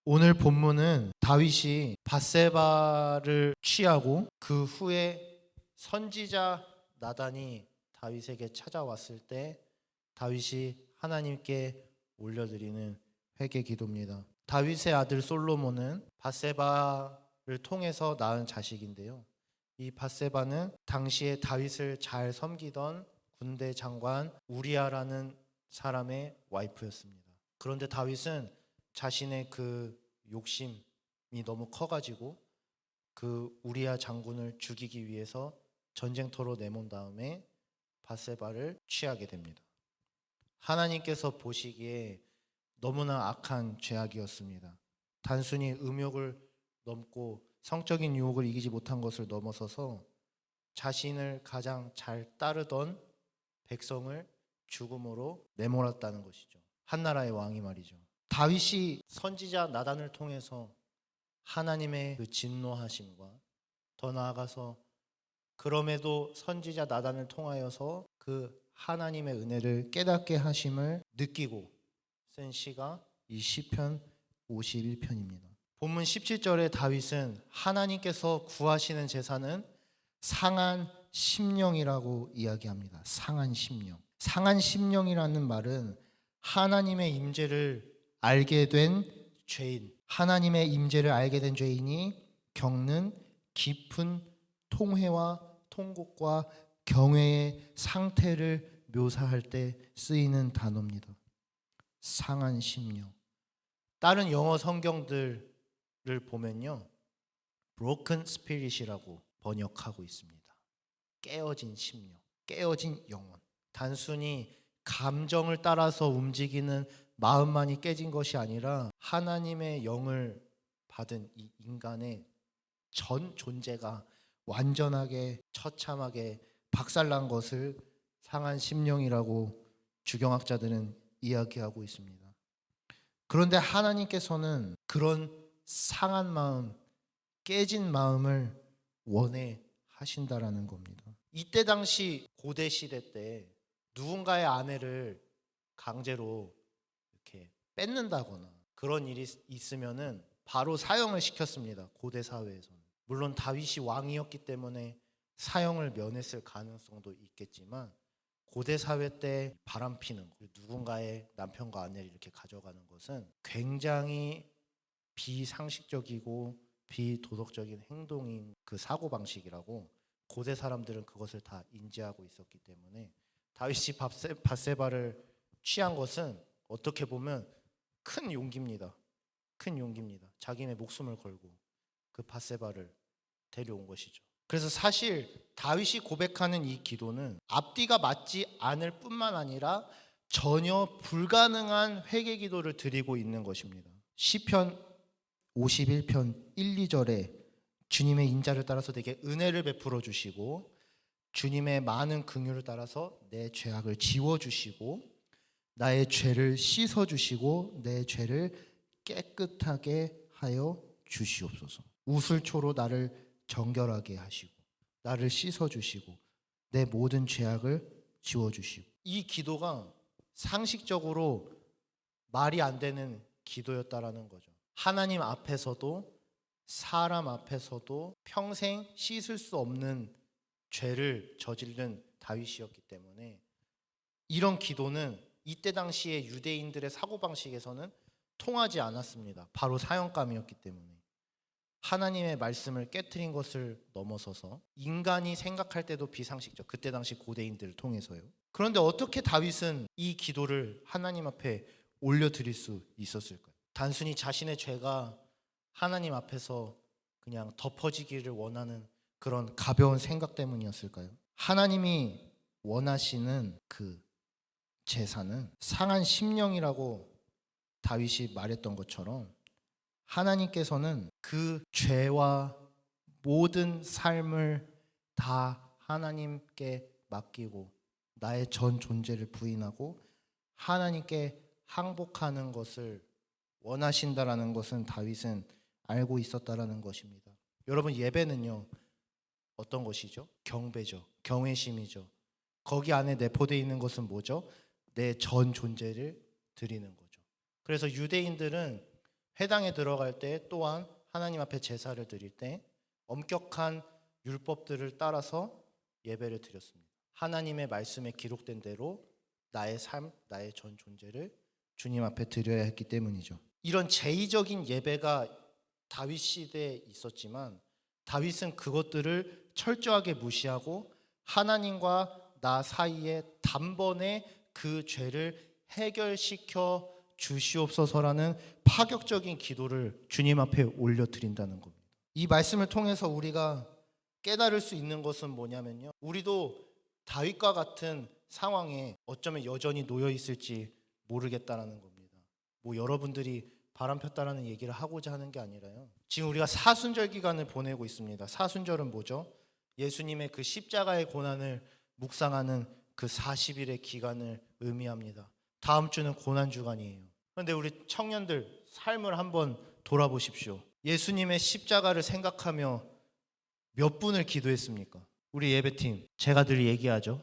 오늘 본문은 다윗이 밧세바를 취하고 그 후에 선지자 나단이 다윗에게 찾아왔을 때 다윗이 하나님께 올려드리는 회개 기도입니다. 다윗의 아들 솔로몬은 밧세바를 통해서 낳은 자식인데요. 이 밧세바는 당시에 다윗을 잘 섬기던 군대 장관 우리아라는 사람의 와이프였습니다. 그런데 다윗은 자신의 그 욕심이 너무 커가지고 그 우리아 장군을 죽이기 위해서 전쟁터로 내몬 다음에 밧세바를 취하게 됩니다. 하나님께서 보시기에 너무나 악한 죄악이었습니다. 단순히 음욕을 넘고 성적인 유혹을 이기지 못한 것을 넘어서서 자신을 가장 잘 따르던 백성을 죽음으로 내몰았다는 것이죠. 한나라의 왕이 말이죠. 다윗이 선지자 나단을 통해서 하나님의 그 진노하심과 더 나아가서 그럼에도 선지자 나단을 통하여서 그 하나님의 은혜를 깨닫게 하심을 느끼고 쓴 시가 이 시편 51편입니다. 본문 17절에 다윗은 하나님께서 구하시는 제사는 상한 심령이라고 이야기합니다. 상한 심령. 상한 심령이라는 말은 하나님의 임재를 알게 된 죄인, 하나님의 임재를 알게 된 죄인이 겪는 깊은 통회와 통곡과 경외의 상태를 묘사할 때 쓰이는 단어입니다. 상한 심령. 다른 영어 성경들을 보면요, broken spirit이라고 번역하고 있습니다. 깨어진 심령, 깨어진 영혼. 단순히 감정을 따라서 움직이는 마음만이 깨진 것이 아니라 하나님의 영을 받은 이 인간의 전 존재가 완전하게 처참하게 박살난 것을 상한 심령이라고 주경학자들은 이야기하고 있습니다. 그런데 하나님께서는 그런 상한 마음, 깨진 마음을 원해 하신다라는 겁니다. 이때 당시 고대 시대 때 누군가의 아내를 강제로 이렇게 뺏는다거나 그런 일이 있으면은 바로 사형을 시켰습니다. 고대 사회에서는. 물론 다윗이 왕이었기 때문에 사형을 면했을 가능성도 있겠지만 고대 사회 때 바람피는 누군가의 남편과 아내를 이렇게 가져가는 것은 굉장히 비상식적이고 비도덕적인 행동인 그 사고방식이라고 고대 사람들은 그것을 다 인지하고 있었기 때문에 다윗이 밧세바를 취한 것은 어떻게 보면 큰 용기입니다. 큰 용기입니다. 자기네 목숨을 걸고 그 밧세바를 데려온 것이죠. 그래서 사실 다윗이 고백하는 이 기도는 앞뒤가 맞지 않을 뿐만 아니라 전혀 불가능한 회개 기도를 드리고 있는 것입니다. 시편 51편 1, 2절에 주님의 인자를 따라서 내게 은혜를 베풀어 주시고 주님의 많은 긍휼을 따라서 내 죄악을 지워 주시고 나의 죄를 씻어 주시고 내 죄를 깨끗하게 하여 주시옵소서. 우슬초로 나를 정결하게 하시고 나를 씻어 주시고 내 모든 죄악을 지워 주시고. 이 기도가 상식적으로 말이 안 되는 기도였다라는 거죠. 하나님 앞에서도 사람 앞에서도 평생 씻을 수 없는 죄를 저지른 다윗이었기 때문에 이런 기도는 이때 당시에 유대인들의 사고방식에서는 통하지 않았습니다. 바로 사형감이었기 때문에 하나님의 말씀을 깨트린 것을 넘어서서 인간이 생각할 때도 비상식적, 그때 당시 고대인들을 통해서요. 그런데 어떻게 다윗은 이 기도를 하나님 앞에 올려드릴 수 있었을까요? 단순히 자신의 죄가 하나님 앞에서 그냥 덮어지기를 원하는 그런 가벼운 생각 때문이었을까요? 하나님이 원하시는 그 제사는 상한 심령이라고 다윗이 말했던 것처럼 하나님께서는 그 죄와 모든 삶을 다 하나님께 맡기고 나의 전 존재를 부인하고 하나님께 항복하는 것을 원하신다라는 것은 다윗은 알고 있었다라는 것입니다. 여러분, 예배는요 어떤 것이죠? 경배죠. 경외심이죠. 거기 안에 내포되어 있는 것은 뭐죠? 내 전 존재를 드리는 거죠. 그래서 유대인들은 회당에 들어갈 때 또한 하나님 앞에 제사를 드릴 때 엄격한 율법들을 따라서 예배를 드렸습니다. 하나님의 말씀에 기록된 대로 나의 삶, 나의 전 존재를 주님 앞에 드려야 했기 때문이죠. 이런 제의적인 예배가 다윗 시대에 있었지만 다윗은 그것들을 철저하게 무시하고 하나님과 나 사이에 단번에 그 죄를 해결시켜 주시옵소서라는 파격적인 기도를 주님 앞에 올려드린다는 겁니다. 이 말씀을 통해서 우리가 깨달을 수 있는 것은 뭐냐면요, 우리도 다윗과 같은 상황에 어쩌면 여전히 놓여 있을지 모르겠다라는 겁니다. 뭐 여러분들이 바람 폈다라는 얘기를 하고자 하는 게 아니라요, 지금 우리가 사순절 기간을 보내고 있습니다. 사순절은 뭐죠? 예수님의 그 십자가의 고난을 묵상하는 그 40일의 기간을 의미합니다. 다음 주는 고난주간이에요. 그런데 우리 청년들 삶을 한번 돌아보십시오. 예수님의 십자가를 생각하며 몇 분을 기도했습니까? 우리 예배팀 제가 늘 얘기하죠,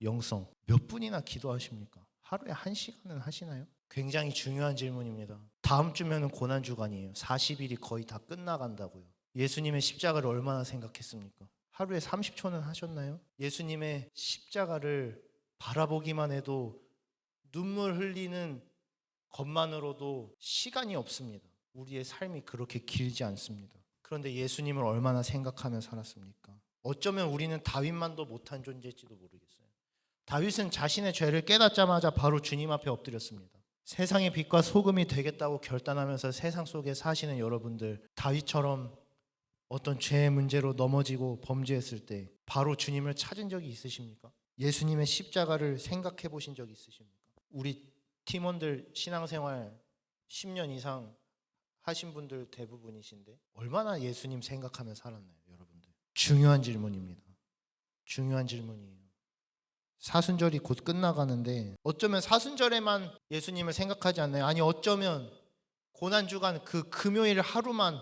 영성 몇 분이나 기도하십니까? 하루에 1시간은 하시나요? 굉장히 중요한 질문입니다. 다음 주면은 고난주간이에요. 40일이 거의 다 끝나간다고요. 예수님의 십자가를 얼마나 생각했습니까? 하루에 30초는 하셨나요? 예수님의 십자가를 바라보기만 해도 눈물 흘리는 것만으로도 시간이 없습니다. 우리의 삶이 그렇게 길지 않습니다. 그런데 예수님을 얼마나 생각하며 살았습니까? 어쩌면 우리는 다윗만도 못한 존재일지도 모르겠어요. 다윗은 자신의 죄를 깨닫자마자 바로 주님 앞에 엎드렸습니다. 세상의 빛과 소금이 되겠다고 결단하면서 세상 속에 사시는 여러분들, 다윗처럼 어떤 죄의 문제로 넘어지고 범죄했을 때 바로 주님을 찾은 적이 있으십니까? 예수님의 십자가를 생각해 보신 적이 있으십니까? 우리 팀원들 신앙생활 10년 이상 하신 분들 대부분이신데 얼마나 예수님 생각하며 살았나요, 여러분들? 중요한 질문입니다. 중요한 질문이에요. 사순절이 곧 끝나가는데 어쩌면 사순절에만 예수님을 생각하지 않나요? 아니, 어쩌면 고난주간 그 금요일 하루만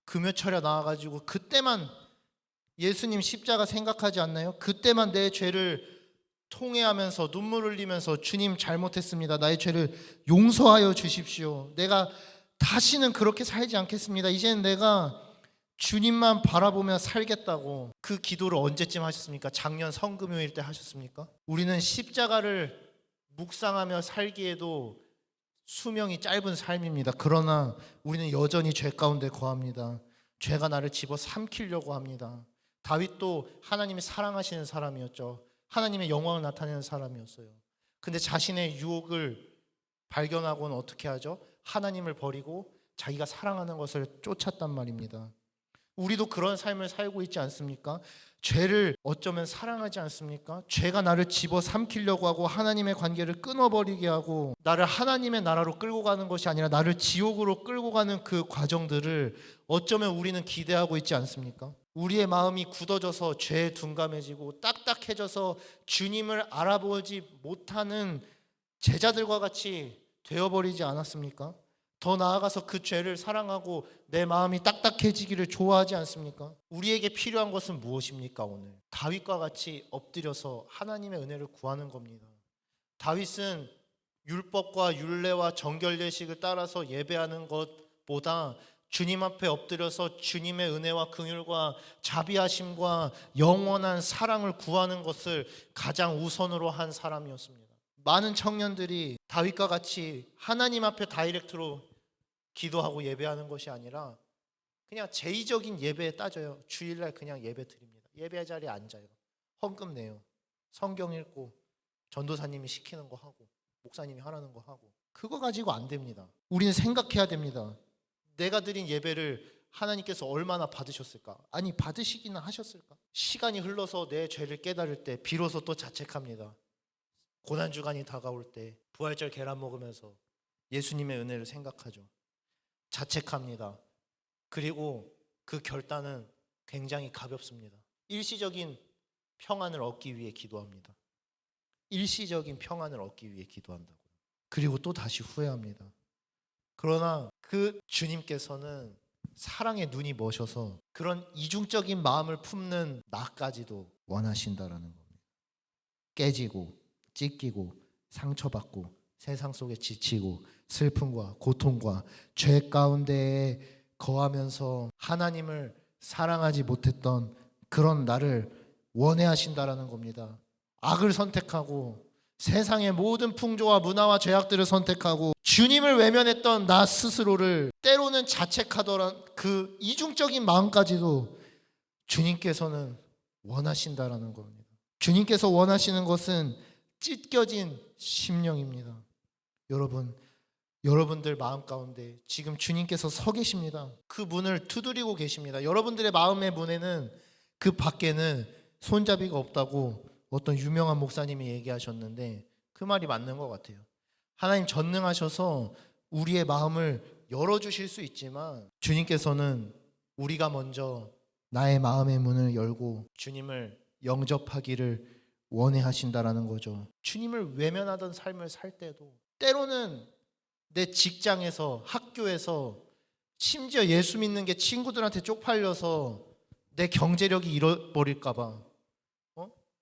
금요철에 나와가지고 그때만 예수님 십자가 생각하지 않나요? 그때만 내 죄를 통회하면서 눈물 흘리면서 주님 잘못했습니다. 나의 죄를 용서하여 주십시오. 내가 다시는 그렇게 살지 않겠습니다. 이제는 내가 주님만 바라보며 살겠다고 그 기도를 언제쯤 하셨습니까? 작년 성금요일 때 하셨습니까? 우리는 십자가를 묵상하며 살기에도 수명이 짧은 삶입니다. 그러나 우리는 여전히 죄 가운데 거합니다. 죄가 나를 집어 삼키려고 합니다. 다윗도 하나님이 사랑하시는 사람이었죠. 하나님의 영광을 나타내는 사람이었어요. 근데 자신의 유혹을 발견하고는 어떻게 하죠? 하나님을 버리고 자기가 사랑하는 것을 쫓았단 말입니다. 우리도 그런 삶을 살고 있지 않습니까? 죄를 어쩌면 사랑하지 않습니까? 죄가 나를 집어 삼키려고 하고 하나님의 관계를 끊어버리게 하고 나를 하나님의 나라로 끌고 가는 것이 아니라 나를 지옥으로 끌고 가는 그 과정들을 어쩌면 우리는 기대하고 있지 않습니까? 우리의 마음이 굳어져서 죄에 둔감해지고 딱딱해져서 주님을 알아보지 못하는 제자들과 같이 되어버리지 않았습니까? 더 나아가서 그 죄를 사랑하고 내 마음이 딱딱해지기를 좋아하지 않습니까? 우리에게 필요한 것은 무엇입니까? 오늘 다윗과 같이 엎드려서 하나님의 은혜를 구하는 겁니다. 다윗은 율법과 율례와 정결례식을 따라서 예배하는 것보다 주님 앞에 엎드려서 주님의 은혜와 긍휼과 자비하심과 영원한 사랑을 구하는 것을 가장 우선으로 한 사람이었습니다. 많은 청년들이 다윗과 같이 하나님 앞에 다이렉트로 기도하고 예배하는 것이 아니라 그냥 제의적인 예배에 따져요. 주일날 그냥 예배 드립니다. 예배 자리에 앉아요. 헌금 내요. 성경 읽고 전도사님이 시키는 거 하고 목사님이 하라는 거 하고. 그거 가지고 안 됩니다. 우리는 생각해야 됩니다. 내가 드린 예배를 하나님께서 얼마나 받으셨을까? 아니, 받으시기는 하셨을까? 시간이 흘러서 내 죄를 깨달을 때 비로소 또 자책합니다. 고난주간이 다가올 때 부활절 계란 먹으면서 예수님의 은혜를 생각하죠. 자책합니다. 그리고 그 결단은 굉장히 가볍습니다. 일시적인 평안을 얻기 위해 기도합니다. 일시적인 평안을 얻기 위해 기도한다고요. 그리고 또 다시 후회합니다. 그러나 그 주님께서는 사랑의 눈이 머셔서 그런 이중적인 마음을 품는 나까지도 원하신다라는 겁니다. 깨지고 찢기고 상처받고 세상 속에 지치고 슬픔과 고통과 죄 가운데에 거하면서 하나님을 사랑하지 못했던 그런 나를 원해하신다라는 겁니다. 악을 선택하고 세상의 모든 풍조와 문화와 죄악들을 선택하고 주님을 외면했던 나 스스로를 때로는 자책하더란 그 이중적인 마음까지도 주님께서는 원하신다라는 겁니다. 주님께서 원하시는 것은 찢겨진 심령입니다. 여러분들 마음 가운데 지금 주님께서 서 계십니다. 그 문을 두드리고 계십니다. 여러분들의 마음의 문에는 그 밖에는 손잡이가 없다고 어떤 유명한 목사님이 얘기하셨는데 그 말이 맞는 것 같아요. 하나님 전능하셔서 우리의 마음을 열어주실 수 있지만 주님께서는 우리가 먼저 나의 마음의 문을 열고 주님을 영접하기를 원해하신다라는 거죠. 주님을 외면하던 삶을 살 때도 때로는 내 직장에서 학교에서 심지어 예수 믿는 게 친구들한테 쪽팔려서 내 경제력이 잃어버릴까 봐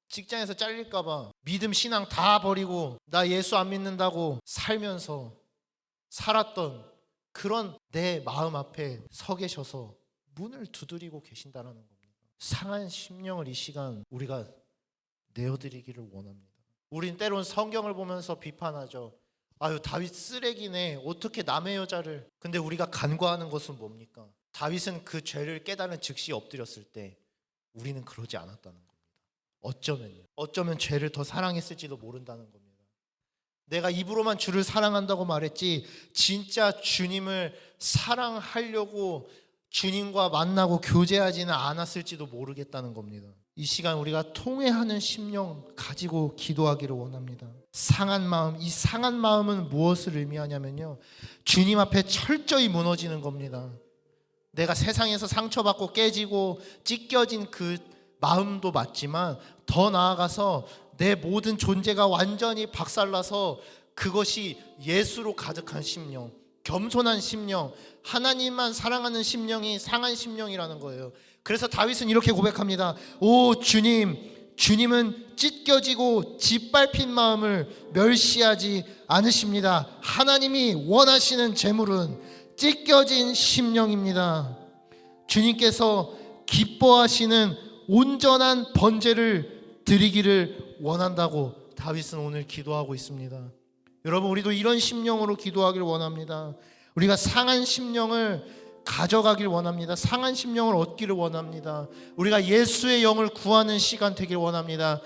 직장에서 잘릴까 봐 믿음 신앙 다 버리고 나 예수 안 믿는다고 살면서 살았던 그런 내 마음 앞에 서 계셔서 문을 두드리고 계신다는 겁니다. 상한 심령을 이 시간 우리가 내어드리기를 원합니다. 우린 때론 성경을 보면서 비판하죠. 아유, 다윗 쓰레기네. 어떻게 남의 여자를. 근데 우리가 간과하는 것은 뭡니까? 다윗은 그 죄를 깨달은 즉시 엎드렸을 때 우리는 그러지 않았다는 겁니다. 어쩌면 죄를 더 사랑했을지도 모른다는 겁니다. 내가 입으로만 주를 사랑한다고 말했지 진짜 주님을 사랑하려고 주님과 만나고 교제하지는 않았을지도 모르겠다는 겁니다. 이 시간 우리가 통회하는 심령 가지고 기도하기를 원합니다. 상한 마음, 이 상한 마음은 무엇을 의미하냐면요, 주님 앞에 철저히 무너지는 겁니다. 내가 세상에서 상처받고 깨지고 찢겨진 그 마음도 맞지만 더 나아가서 내 모든 존재가 완전히 박살나서 그것이 예수로 가득한 심령, 겸손한 심령, 하나님만 사랑하는 심령이 상한 심령이라는 거예요. 그래서 다윗은 이렇게 고백합니다. 오 주님, 주님은 찢겨지고 짓밟힌 마음을 멸시하지 않으십니다. 하나님이 원하시는 재물은 찢겨진 심령입니다. 주님께서 기뻐하시는 온전한 번제를 드리기를 원한다고 다윗은 오늘 기도하고 있습니다. 여러분, 우리도 이런 심령으로 기도하기를 원합니다. 우리가 상한 심령을 가져가길 원합니다. 상한 심령을 얻기를 원합니다. 우리가 예수의 영을 구하는 시간 되길 원합니다.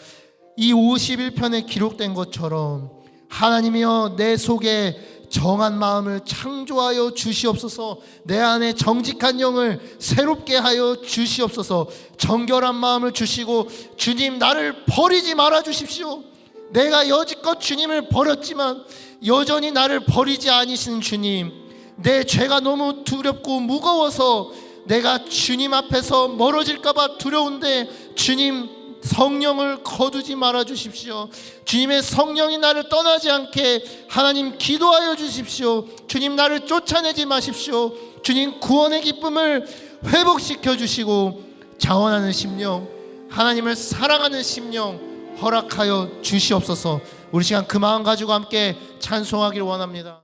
이 51편에 기록된 것처럼 하나님이여 내 속에 정한 마음을 창조하여 주시옵소서. 내 안에 정직한 영을 새롭게 하여 주시옵소서. 정결한 마음을 주시고 주님 나를 버리지 말아 주십시오. 내가 여지껏 주님을 버렸지만 여전히 나를 버리지 않으시는 주님, 내 죄가 너무 두렵고 무거워서 내가 주님 앞에서 멀어질까 봐 두려운데 주님 성령을 거두지 말아 주십시오. 주님의 성령이 나를 떠나지 않게 하나님 기도하여 주십시오. 주님 나를 쫓아내지 마십시오. 주님 구원의 기쁨을 회복시켜 주시고 자원하는 심령, 하나님을 사랑하는 심령 허락하여 주시옵소서. 우리 시간 그 마음 가지고 함께 찬송하기를 원합니다.